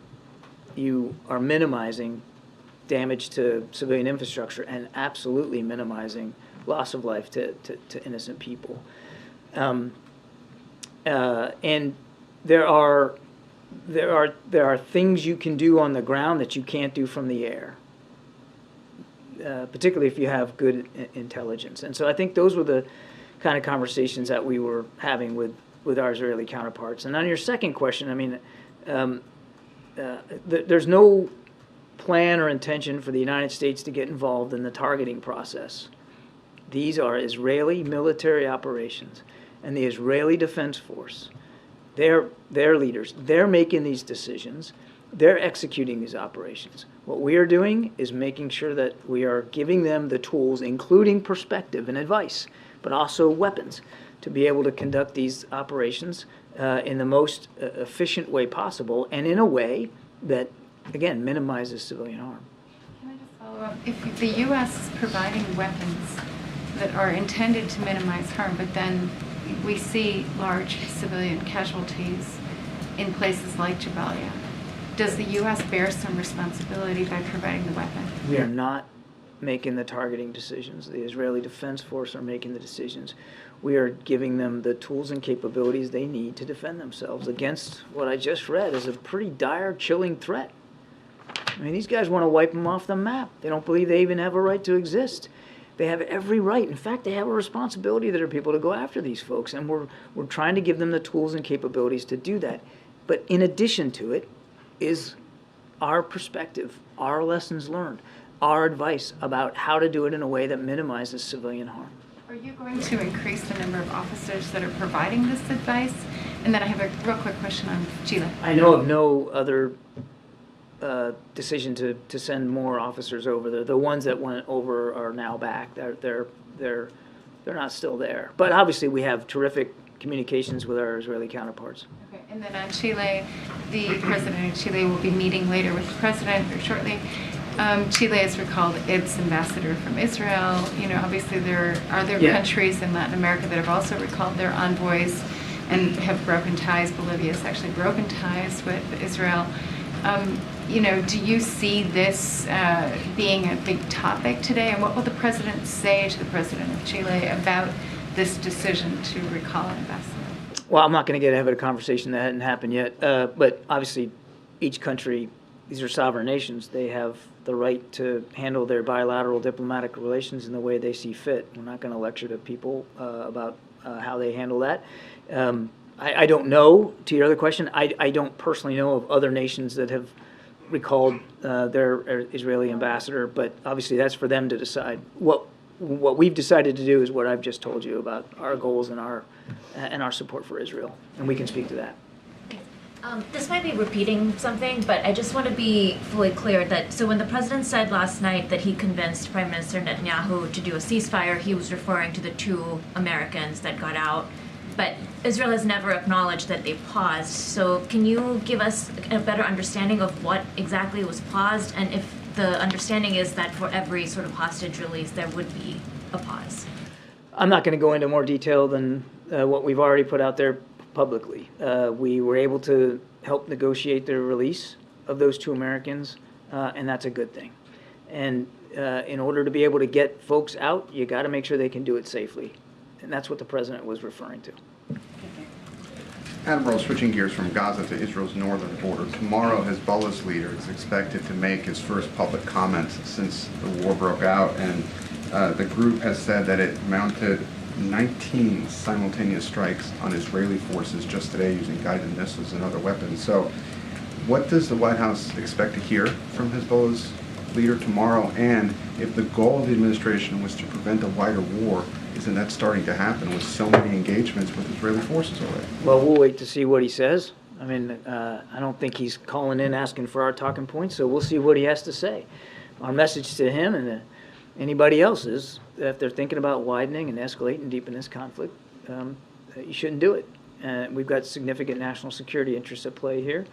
you are minimizing damage to civilian infrastructure and absolutely minimizing loss of life to innocent people. And there are things you can do on the ground that you can't do from the air, particularly if you have good intelligence. And so I think those were the kind of conversations that we were having with our Israeli counterparts. And on your second question, I mean, there's no plan or intention for the United States to get involved in the targeting process. These are Israeli military operations, and the Israeli Defense Force, they're leaders. They're making these decisions. They're executing these operations. What we are doing is making sure that we are giving them the tools, including perspective and advice, but also weapons, to be able to conduct these operations in the most efficient way possible and in a way that, again, minimizes civilian harm. Can I just follow up? If the U.S. is providing weapons that are intended to minimize harm, but then we see large civilian casualties in places like Jabalia, does the U.S. bear some responsibility by providing the weapon? We are not making the targeting decisions. The Israeli Defense Force are making the decisions. We are giving them the tools and capabilities they need to defend themselves against what I just read as a pretty dire, chilling threat. I mean, these guys want to wipe them off the map. They don't believe they even have a right to exist. They have every right. In fact, they have a responsibility that are people to go after these folks, and we're trying to give them the tools and capabilities to do that. But in addition to it is our perspective, our lessons learned, our advice about how to do it in a way that minimizes civilian harm. Are you going to increase the number of officers that are providing this advice? And then I have a real quick question on Chile. I know of no other decision to send more officers over there. The ones that went over are now back. They're not still there. But obviously, we have terrific communications with our Israeli counterparts. Okay, and then on Chile, the president of Chile will be meeting later with the president or shortly. Chile has recalled its ambassador from Israel. You know, obviously there are other countries in Latin America that have also recalled their envoys and have broken ties. Bolivia has actually broken ties with Israel. You know, do you see this being a big topic today? And what will the president say to the president of Chile about this decision to recall an ambassador? Well, I'm not going to get ahead of a conversation that hadn't happened yet. But obviously, each country, these are sovereign nations. They have the right to handle their bilateral diplomatic relations in the way they see fit. We're not going to lecture to people about how they handle that. I don't know, to your other question, I don't personally know of other nations that have recalled their Israeli ambassador, but obviously that's for them to decide. What we've decided to do is what I've just told you about our goals and our support for Israel, and we can speak to that. This might be repeating something, but I just want to be fully clear that, so when the president said last night that he convinced Prime Minister Netanyahu to do a ceasefire, he was referring to the 2 Americans that got out. But Israel has never acknowledged that they paused. So can you give us a better understanding of what exactly was paused, and if the understanding is that for every sort of hostage release there would be a pause? I'm not going to go into more detail than what we've already put out there publicly. We were able to help negotiate the release of those 2 Americans, and that's a good thing. And in order to be able to get folks out, you got to make sure they can do it safely. And that's what the president was referring to. Admiral, switching gears from Gaza to Israel's northern border, tomorrow Hezbollah's leader is expected to make his first public comments since the war broke out, and the group has said that it mounted 19 simultaneous strikes on Israeli forces just today using guided missiles and other weapons. So what does the White House expect to hear from Hezbollah's leader tomorrow? And if the goal of the administration was to prevent a wider war, isn't that starting to happen with so many engagements with Israeli forces already? Well, we'll wait to see what he says. I mean, I don't think he's calling in asking for our talking points, so we'll see what he has to say. Our message to him and anybody else is that if they're thinking about widening and escalating deep in this conflict, you shouldn't do it. We've got significant national security interests at play here.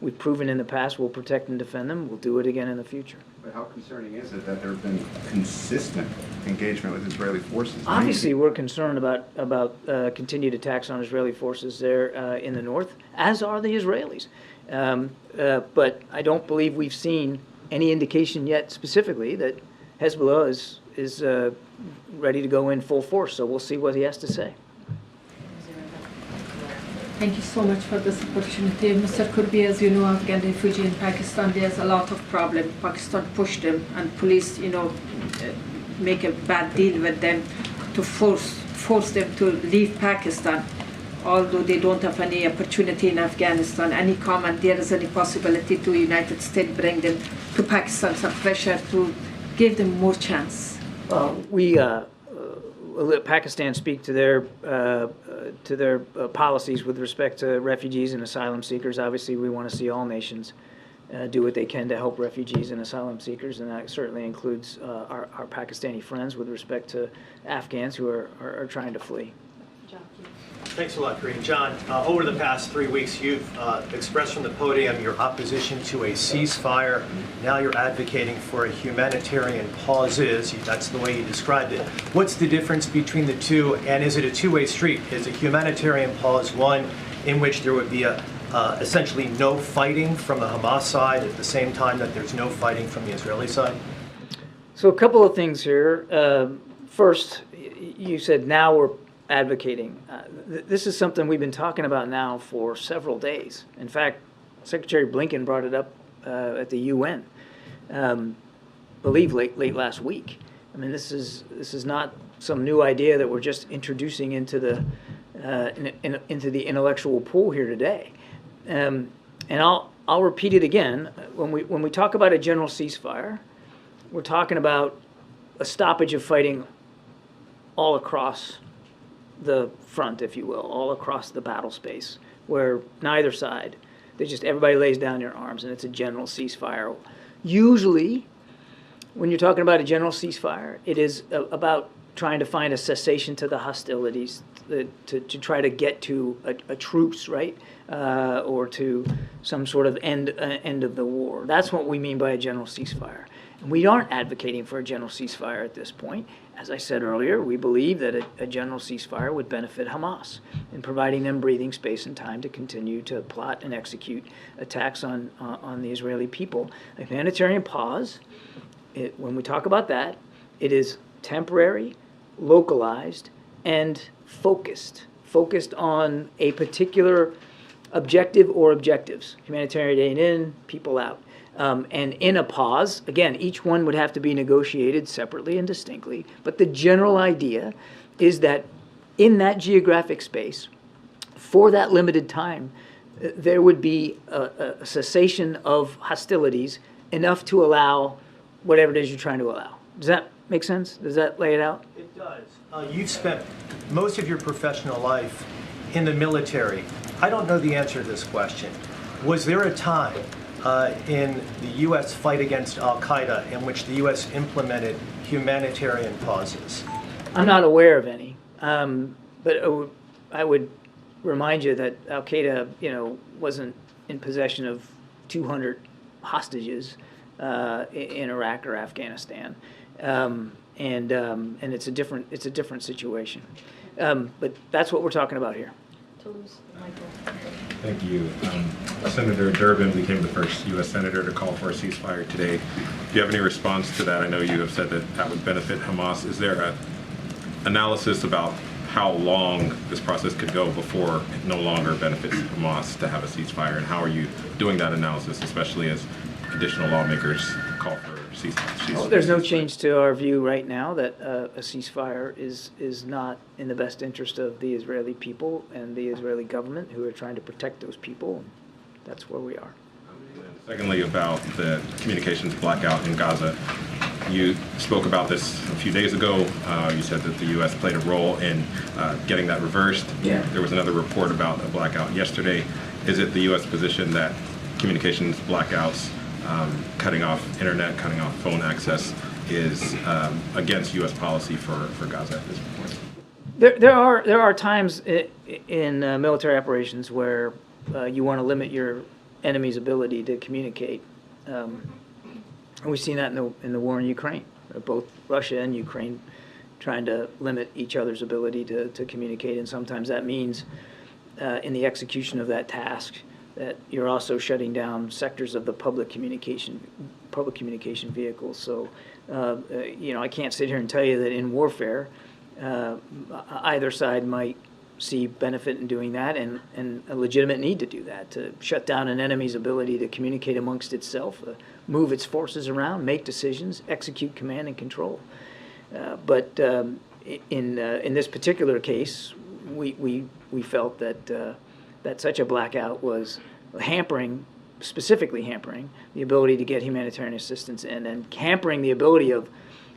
We've proven in the past we'll protect and defend them. We'll do it again in the future. But how concerning is it that there have been consistent engagement with Israeli forces? Obviously, we're concerned about continued attacks on Israeli forces there in the north, as are the Israelis. But I don't believe we've seen any indication yet specifically that Hezbollah is ready to go in full force. So we'll see what he has to say. Thank you so much for this opportunity. Mr. Kirby, as you know, Afghan refugee in Pakistan, there's a lot of problem. Pakistan pushed them and police, make a bad deal with them to force them to leave Pakistan, although they don't have any opportunity in Afghanistan. Any comment, there is any possibility to United States bring them to Pakistan, some pressure to give them more chance? Well, we let Pakistan speak to their policies with respect to refugees and asylum seekers. Obviously, we want to see all nations do what they can to help refugees and asylum seekers, and that certainly includes our Pakistani friends with respect to Afghans who are trying to flee. Thanks a lot, Karine. John, over the past 3 weeks, you've expressed from the podium your opposition to a ceasefire. Now you're advocating for a humanitarian pause. That's the way you described it. What's the difference between the two, and is it a two-way street? Is a humanitarian pause one in which there would be essentially no fighting from the Hamas side at the same time that there's no fighting from the Israeli side? So a couple of things here. First, you said now we're advocating. This is something we've been talking about now for several days. In fact, Secretary Blinken brought it up at the UN, believe late last week. I mean, this is not some new idea that we're just introducing into the intellectual pool here today. And I'll repeat it again. When we talk about a general ceasefire, we're talking about a stoppage of fighting all across the front, if you will, all across the battle space, where neither side They just, everybody lays down their arms and it's a general ceasefire. Usually, when you're talking about a general ceasefire, it is about trying to find a cessation to the hostilities, to try to get to a truce, right? Or to some sort of end of the war. That's what we mean by a general ceasefire. And we aren't advocating for a general ceasefire at this point. As I said earlier, we believe that a general ceasefire would benefit Hamas in providing them breathing space and time to continue to plot and execute attacks on the Israeli people. A humanitarian pause, when we talk about that, it is temporary, localized, and focused on a particular objective or objectives. Humanitarian aid in, people out. And in a pause, again, each one would have to be negotiated separately and distinctly, but the general idea is that in that geographic space, for that limited time, there would be a cessation of hostilities enough to allow whatever it is you're trying to allow. Does that make sense? Does that lay it out? It does. You've spent most of your professional life in the military. I don't know the answer to this question. Was there a time in the U.S. fight against al-Qaeda in which the U.S. implemented humanitarian pauses? I'm not aware of any, but I would remind you that al-Qaeda, wasn't in possession of 200 hostages in Iraq or Afghanistan, and it's a different situation. But that's what we're talking about here. Thank you. Senator Durbin became the first U.S. Senator to call for a ceasefire today. Do you have any response to that? I know you have said that would benefit Hamas. Is there an analysis about how long this process could go before it no longer benefits Hamas to have a ceasefire? And how are you doing that analysis, especially as additional lawmakers call for ceasefire? Well, there's no change to our view right now that a ceasefire is not in the best interest of the Israeli people and the Israeli government, who are trying to protect those people. That's where we are. Secondly, about the communications blackout in Gaza. You spoke about this a few days ago. You said that the U.S. played a role in getting that reversed. Yeah. There was another report about a blackout yesterday. Is it the U.S. position that communications blackouts, cutting off internet, cutting off phone access, is against U.S. policy for Gaza at this point? There are times in military operations where you want to limit your enemy's ability to communicate. We've seen that in the war in Ukraine. Both Russia and Ukraine trying to limit each other's ability to communicate, and sometimes that means in the execution of that task that you're also shutting down sectors of the public communication vehicles. So, I can't sit here and tell you that in warfare, either side might see benefit in doing that and a legitimate need to do that, to shut down an enemy's ability to communicate amongst itself, move its forces around, make decisions, execute command and control. But in this particular case, we felt that such a blackout was specifically hampering the ability to get humanitarian assistance in, and hampering the ability of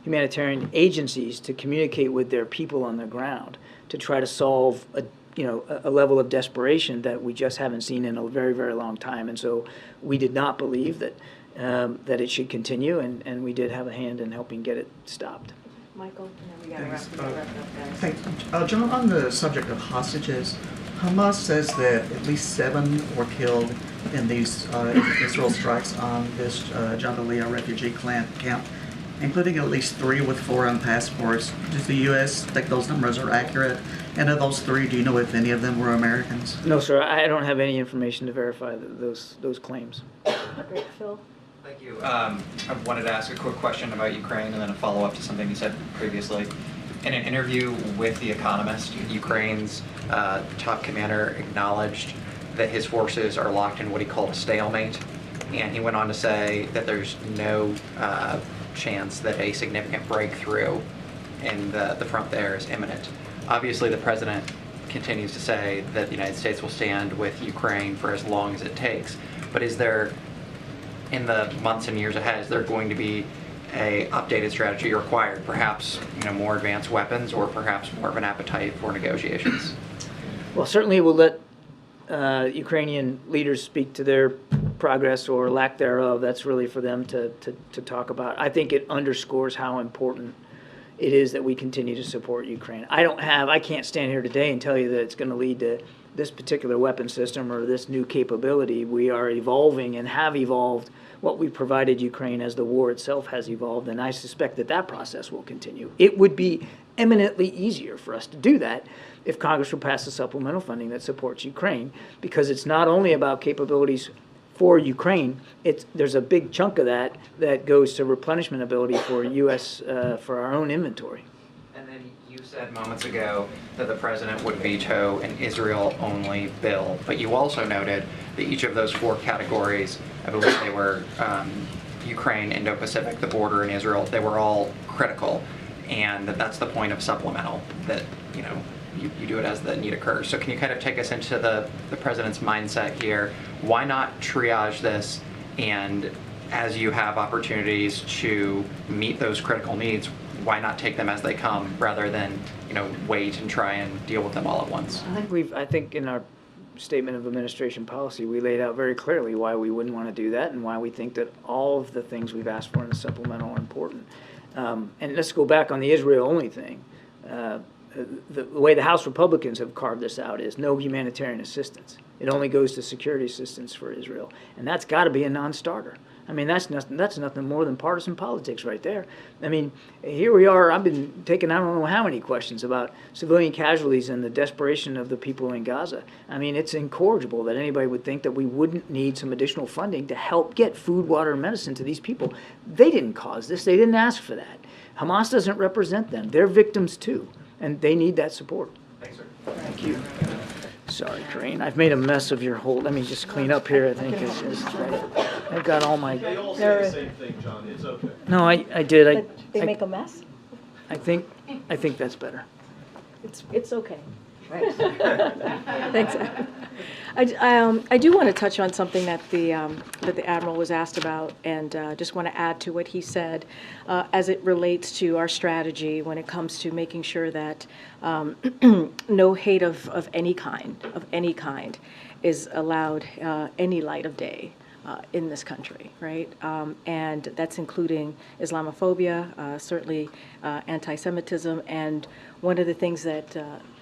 humanitarian agencies to communicate with their people on the ground to try to solve a level of desperation that we just haven't seen in a very, very long time. And so we did not believe that it should continue, and we did have a hand in helping get it stopped. Michael, and then we got to wrap it up, guys. Thanks. John, on the subject of hostages, Hamas says that at least 7 were killed in these Israel strikes on this Jabalia refugee camp, including at least 3 with foreign passports. Does the U.S. think those numbers are accurate? And of those 3, do you know if any of them were Americans? No, sir. I don't have any information to verify those claims. Great, Phil. Thank you. I wanted to ask a quick question about Ukraine and then a follow-up to something you said previously. In an interview with The Economist, Ukraine's top commander acknowledged that his forces are locked in what he called a stalemate, and he went on to say that there's no chance that a significant breakthrough in the front there is imminent. Obviously, the president continues to say that the United States will stand with Ukraine for as long as it takes, but is there, in the months and years ahead, is there going to be a updated strategy required, perhaps more advanced weapons, or perhaps more of an appetite for negotiations? Well, certainly we'll let Ukrainian leaders speak to their progress or lack thereof, that's really for them to talk about. I think it underscores how important it is that we continue to support Ukraine. I can't stand here today and tell you that it's going to lead to this particular weapon system or this new capability. We are evolving and have evolved what we provided Ukraine as the war itself has evolved, and I suspect that that process will continue. It would be eminently easier for us to do that if Congress would pass the supplemental funding that supports Ukraine, because it's not only about capabilities for Ukraine, there's a big chunk of that goes to replenishment ability for U.S. For our own inventory. And then you said moments ago that the president would veto an Israel-only bill, but you also noted that each of those 4 categories, I believe they were Ukraine, Indo-Pacific, the border, and Israel, they were all critical, and that's the point of supplemental, that you do it as the need occurs. So can you kind of take us into the president's mindset here? Why not triage this, and as you have opportunities to meet those critical needs, why not take them as they come rather than wait and try and deal with them all at once? I think in our statement of administration policy, we laid out very clearly why we wouldn't want to do that and why we think that all of the things we've asked for in the supplemental are important. And let's go back on the Israel-only thing. The way the House Republicans have carved this out is no humanitarian assistance. It only goes to security assistance for Israel, and that's got to be a non-starter. I mean, that's nothing more than partisan politics right there. I mean, here we are. I've been taking I don't know how many questions about civilian casualties and the desperation of the people in Gaza. I mean, it's incorrigible that anybody would think that we wouldn't need some additional funding to help get food, water, and medicine to these people. They didn't cause this. They didn't ask for that. Hamas doesn't represent them. They're victims too, and they need that support. Thanks, sir. Thank you. Sorry, Karine. I've made a mess of your whole. Let me just clean up here. I think I've got all my. They all say the same thing, John. It's okay. No, I did. They make a mess? I think that's better. It's okay. Right. Thanks. I do want to touch on something that the Admiral was asked about, and just want to add to what he said as it relates to our strategy when it comes to making sure that no hate of any kind is allowed any light of day in this country, right? And that's including Islamophobia, certainly anti-Semitism, and one of the things that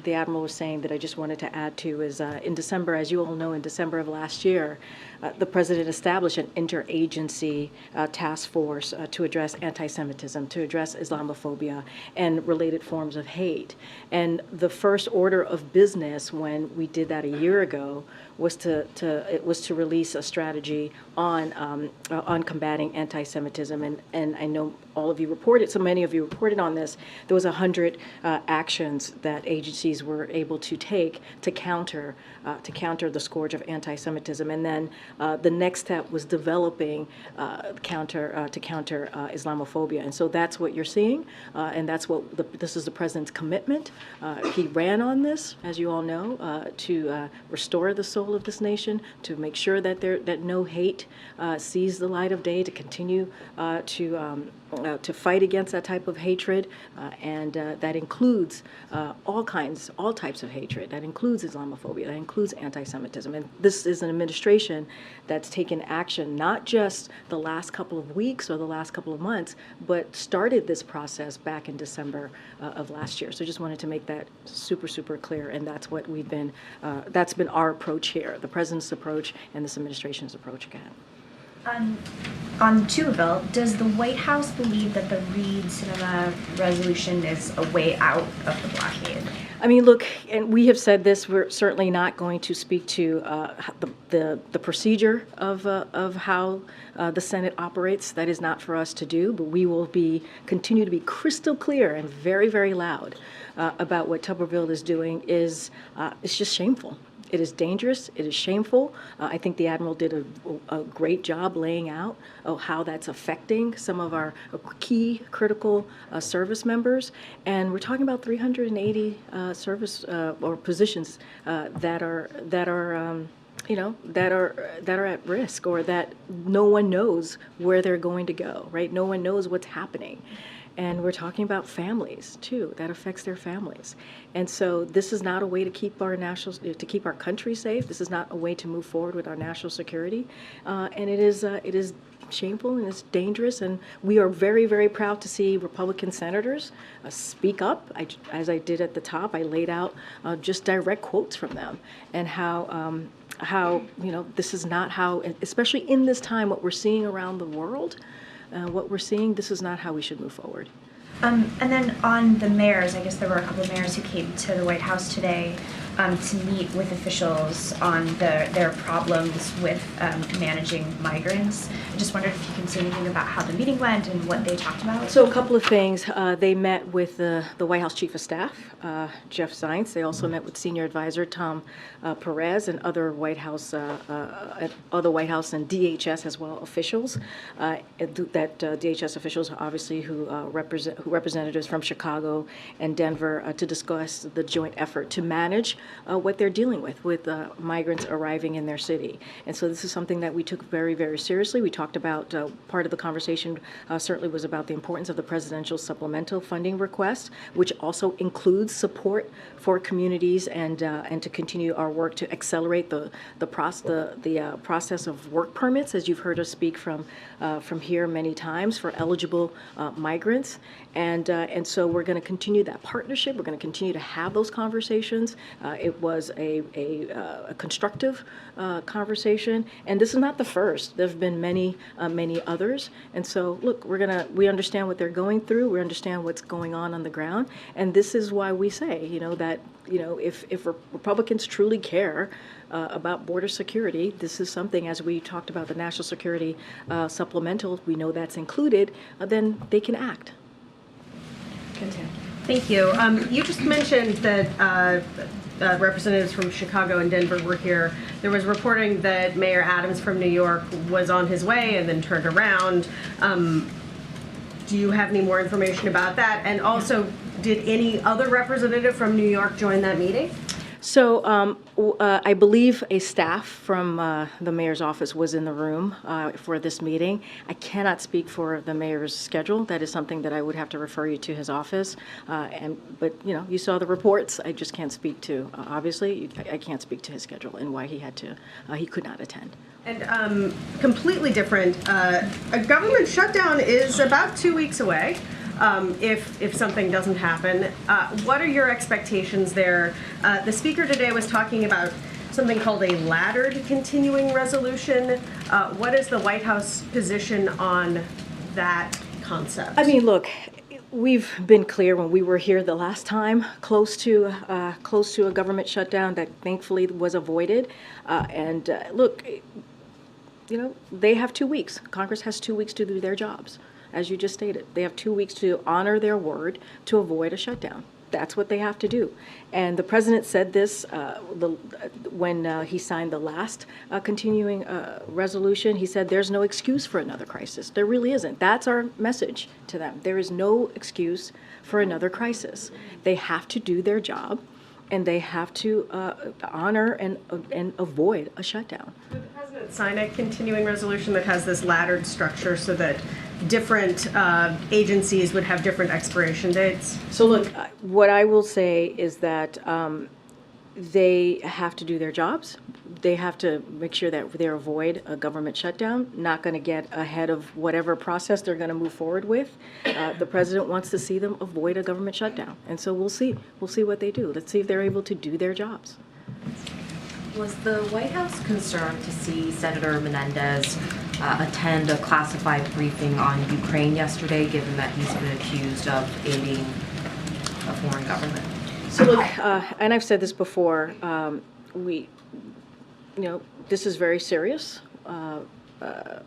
the Admiral was saying that I just wanted to add to is in December, as you all know, in December of last year, the President established an interagency task force to address anti-Semitism, to address Islamophobia and related forms of hate. And the first order of business when we did that a year ago was to release a strategy on combating anti-Semitism, and I know all of you reported, so many of you reported on this. There was 100 actions that agencies were able to take to counter the scourge of anti-Semitism, and then the next step was developing to counter Islamophobia, and so that's what you're seeing, and that's what this is the President's commitment. He ran on this, as you all know, to restore the soul of this nation, to make sure that that no hate sees the light of day, to continue to fight against that type of hatred, and that includes all types of hatred. That includes Islamophobia. That includes anti-Semitism. And this is an administration that's taken action not just the last couple of weeks or the last couple of months, but started this process back in December of last year. So just wanted to make that super, super clear. And that's what we've been. That's been our approach here, the President's approach and this administration's approach again. On Tubeville, does the White House believe that the Reed-Sinema resolution is a way out of the blockade? I mean, look, and we have said this, we're certainly not going to speak to the procedure of how the Senate operates. That is not for us to do, but we will continue to be crystal clear and very, very loud about what Tuberville is doing. It's just shameful. It is dangerous. It is shameful. I think the Admiral did a great job laying out how that's affecting some of our key critical service members. And we're talking about 380 service or positions that are at risk, or that no one knows where they're going to go, right? No one knows what's happening. And we're talking about families too. That affects their families. And so this is not a way to keep our country safe. This is not a way to move forward with our national security. And it is shameful and it's dangerous. And we are very, very proud to see Republican senators speak up. As I did at the top, I laid out just direct quotes from them and how this is not how, especially in this time, what we're seeing around the world. This is not how we should move forward. And then on the mayors, I guess there were a couple of mayors who came to the White House today to meet with officials on their problems with managing migrants. I just wondered if you can say anything about how the meeting went and what they talked about. So a couple of things. They met with the White House Chief of Staff, Jeff Zients. They also met with Senior Advisor Tom Perez and other White House and DHS as well officials. DHS officials, obviously, who representatives from Chicago and Denver to discuss the joint effort to manage what they're dealing with migrants arriving in their city. And so this is something that we took very, very seriously. We talked about, part of the conversation certainly was about the importance of the presidential supplemental funding request, which also includes support for communities and to continue our work to accelerate the process of work permits, as you've heard us speak from here many times, for eligible migrants. And so we're going to continue that partnership. We're going to continue to have those conversations. It was a constructive conversation, and this is not the first. There have been many others. And so, look, we understand what they're going through. We understand what's going on the ground, and this is why we say, that if Republicans truly care about border security, this is something, as we talked about the national security supplemental, we know that's included, then they can act. Continue. Thank you. You just mentioned that representatives from Chicago and Denver were here. There was reporting that Mayor Adams from New York was on his way and then turned around. Do you have any more information about that? And also, did any other representative from New York join that meeting? So I believe a staff from the mayor's office was in the room for this meeting. I cannot speak for the mayor's schedule. That is something that I would have to refer you to his office. But you saw the reports. I just can't speak to, obviously, I can't speak to his schedule and why he could not attend. And completely different, a government shutdown is about 2 weeks away. If something doesn't happen. What are your expectations there? The speaker today was talking about something called a laddered continuing resolution. What is the White House position on that concept? I mean, look, we've been clear when we were here the last time, close to a government shutdown that thankfully was avoided. Look, they have 2 weeks. Congress has 2 weeks to do their jobs. As you just stated, they have 2 weeks to honor their word to avoid a shutdown. That's what they have to do. And the president said this when he signed the last continuing resolution. He said there's no excuse for another crisis. There really isn't. That's our message to them. There is no excuse for another crisis. They have to do their job, and they have to honor and avoid a shutdown. Would the president sign a continuing resolution that has this laddered structure so that different agencies would have different expiration dates? So look, what I will say is that they have to do their jobs. They have to make sure that they avoid a government shutdown, not going to get ahead of whatever process they're going to move forward with. The president wants to see them avoid a government shutdown. And so we'll see. We'll see what they do. Let's see if they're able to do their jobs. Was the White House concerned to see Senator Menendez attend a classified briefing on Ukraine yesterday, given that he's been accused of aiding a foreign government? So look, and I've said this before, this is very serious. The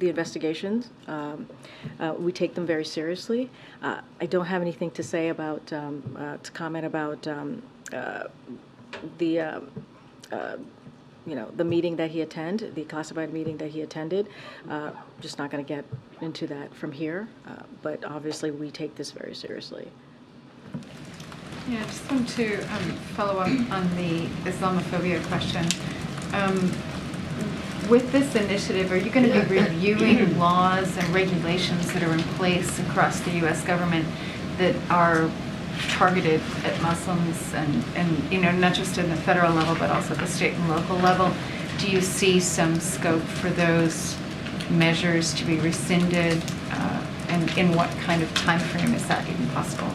investigations, we take them very seriously. I don't have anything to say about, to comment about the meeting that he attended, the classified meeting that he attended. Just not going to get into that from here, but obviously we take this very seriously. Yeah, I just want to follow up on the Islamophobia question. with this initiative, are you going to be reviewing laws and regulations that are in place across the U.S. government that are targeted at Muslims and you know, not just in the federal level, but also the state and local level? Do you see some scope for those measures to be rescinded? And in what kind of time frame is that even possible?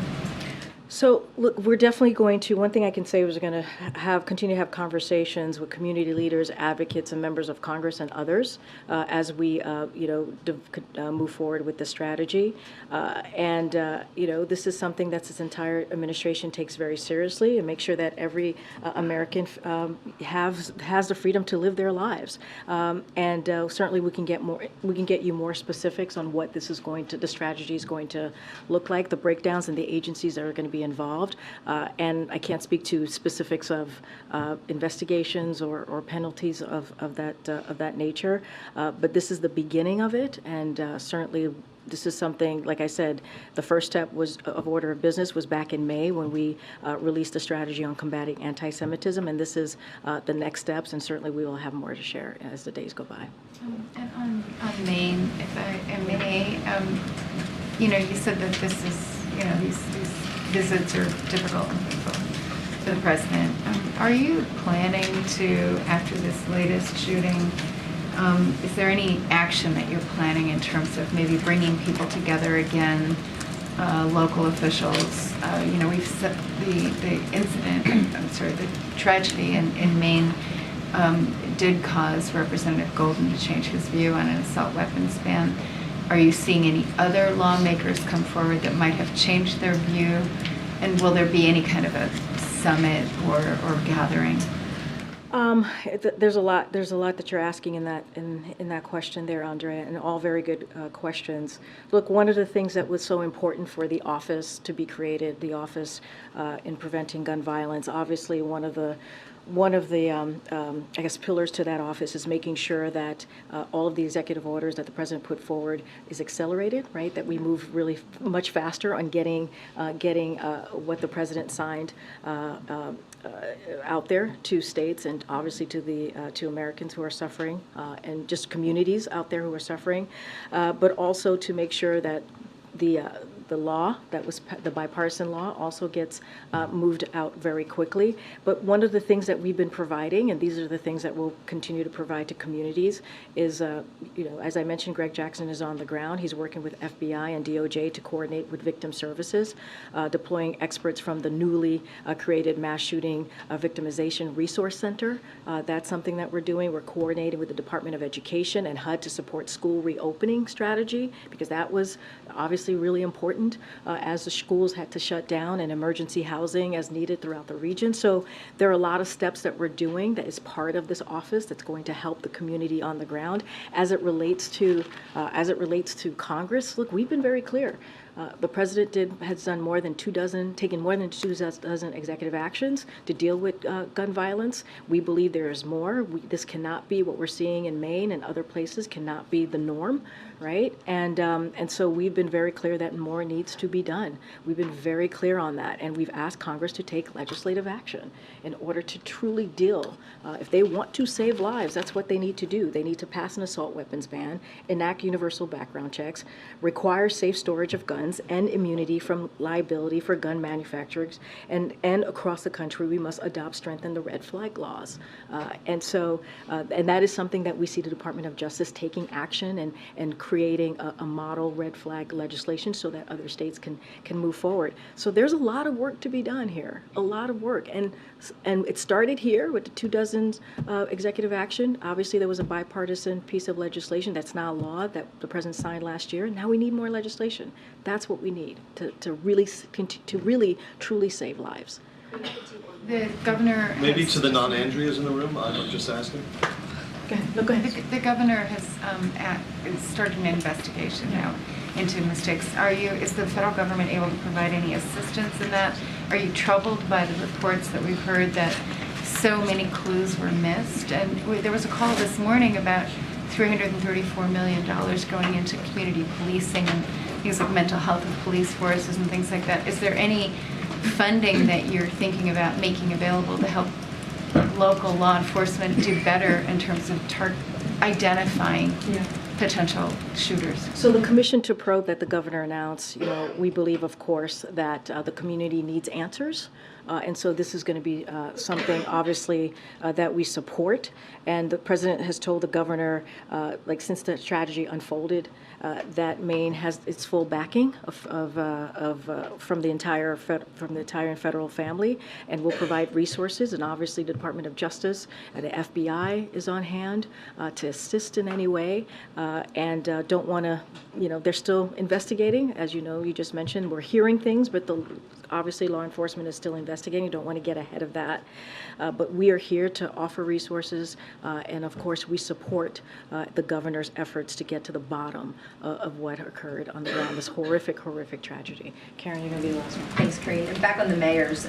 So, look, we're definitely going to, one thing I can say is we're going to continue to have conversations with community leaders, advocates, and members of Congress and others as we, move forward with the strategy. This is something that this entire administration takes very seriously, and make sure that every American has the freedom to live their lives. Certainly we can get you more specifics on what this is the strategy is going to look like, the breakdowns and the agencies that are going to be involved, and I can't speak to specifics of investigations or penalties of that nature, but this is the beginning of it, and certainly this is something, like I said, the first step of order of business was back in May when we released a strategy on combating anti-Semitism, and this is the next steps, and certainly we will have more to share as the days go by. And on Maine, if I may, you said that this is, these visits are difficult and painful for the president. Are you planning to, after this latest shooting, is there any action that you're planning in terms of maybe bringing people together again, local officials? We've set the incident, the tragedy in Maine did cause Representative Golden to change his view on an assault weapons ban. Are you seeing any other lawmakers come forward that might have changed their view? And will there be any kind of a summit or gathering? There's a lot that you're asking in that question there, Andrea, and all very good questions. Look, one of the things that was so important for the office to be created, the Office in Preventing Gun Violence, obviously one of the pillars to that office is making sure that all of the executive orders that the president put forward is accelerated, right? That we move really much faster on getting what the president signed out there to states and obviously to Americans who are suffering and just communities out there who are suffering, but also to make sure that the law that was the bipartisan law also gets moved out very quickly. But one of the things that we've been providing, and these are the things that we'll continue to provide to communities, is as I mentioned, Greg Jackson is on the ground. He's working with FBI and DOJ to coordinate with victim services, deploying experts from the newly created Mass Shooting Victimization Resource Center. That's something that we're doing. We're coordinating with the Department of Education and HUD to support school reopening strategy, because that was obviously really important as the schools had to shut down, and emergency housing as needed throughout the region. So there are a lot of steps that we're doing that is part of this office that's going to help the community on the ground. As it relates to Congress, look, we've been very clear. The president has taken more than 2 dozen executive actions to deal with gun violence. We believe there is more. This cannot be what we're seeing in Maine and other places, cannot be the norm, right? And so we've been very clear that more needs to be done. We've been very clear on that, and we've asked Congress to take legislative action in order to truly deal. If they want to save lives, that's what they need to do. They need to pass an assault weapons ban, enact universal background checks, require safe storage of guns, and immunity from liability for gun manufacturers, and across the country we must strengthen the red flag laws, and that is something that we see the Department of Justice taking action and creating a model red flag legislation so that other states can move forward. So there's a lot of work to be done here, a lot of work, and it started here with the 2 dozen executive action. Obviously there was a bipartisan piece of legislation that's now law that the president signed last year, and now we need more legislation. That's what we need to really truly save lives. The governor maybe to the non-Andreas in the room, I'm just asking. Go ahead. The governor has started an investigation now into mistakes. Is the federal government able to provide any assistance in that? Are you troubled by the reports that we've heard that so many clues were missed? And there was a call this morning about $334 million going into community policing and things like mental health of police forces and things like that. Is there any funding that you're thinking about making available to help local law enforcement do better in terms of identifying potential shooters? So the commission to probe that the governor announced, we believe, of course, that the community needs answers. And so this is going to be something, obviously, that we support. And the president has told the governor, since the strategy unfolded, that Maine has its full backing from the entire federal family, and will provide resources. And obviously, the Department of Justice and the FBI is on hand to assist in any way. And don't want to, they're still investigating, as you just mentioned. We're hearing things, but obviously law enforcement is still investigating. Don't want to get ahead of that. But we are here to offer resources, and of course we support the governor's efforts to get to the bottom of what occurred on the ground, this horrific tragedy. Karen, you're going to be the last one. Thanks, Karine. And back on the mayors,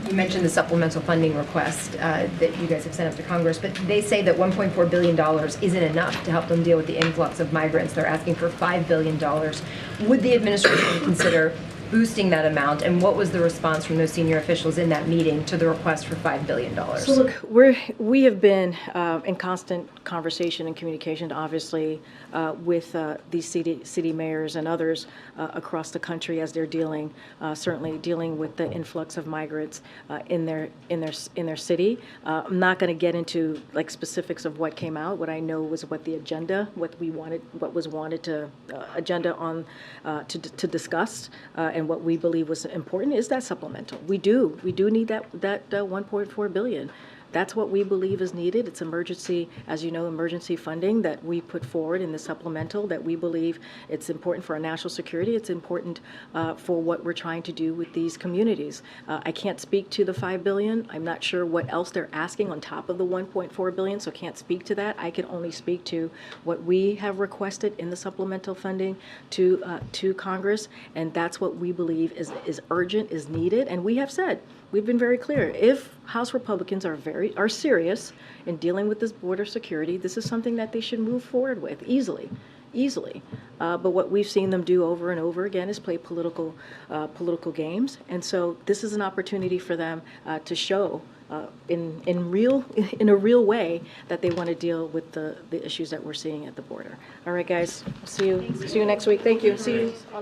you mentioned the supplemental funding request that you guys have sent up to Congress, but they say that $1.4 billion isn't enough to help them deal with the influx of migrants. They're asking for $5 billion. Would the administration consider boosting that amount, and what was the response from those senior officials in that meeting to the request for $5 billion? So look, we have been in constant conversation and communication, obviously, with these city mayors and others across the country as they're certainly dealing with the influx of migrants in their city. I'm not going to get into specifics of what came out. What I know was what the agenda, what was wanted to agenda on to discuss, and what we believe was important is that supplemental. We do need that 1.4 billion. That's what we believe is needed. It's emergency, as you know, emergency funding that we put forward in the supplemental, that we believe it's important for our national security. It's important for what we're trying to do with these communities. I can't speak to the $5 billion. I'm not sure what else they're asking on top of the $1.4 billion, so can't speak to that. I can only speak to what we have requested in the supplemental funding to Congress, and that's what we believe is urgent, is needed, and we have said. We've been very clear. If House Republicans are serious in dealing with this border security, this is something that they should move forward with easily. But what we've seen them do over and over again is play political games, and so this is an opportunity for them to show in a real way that they want to deal with the issues that we're seeing at the border. All right, guys. See you next week. Thank you. See you on the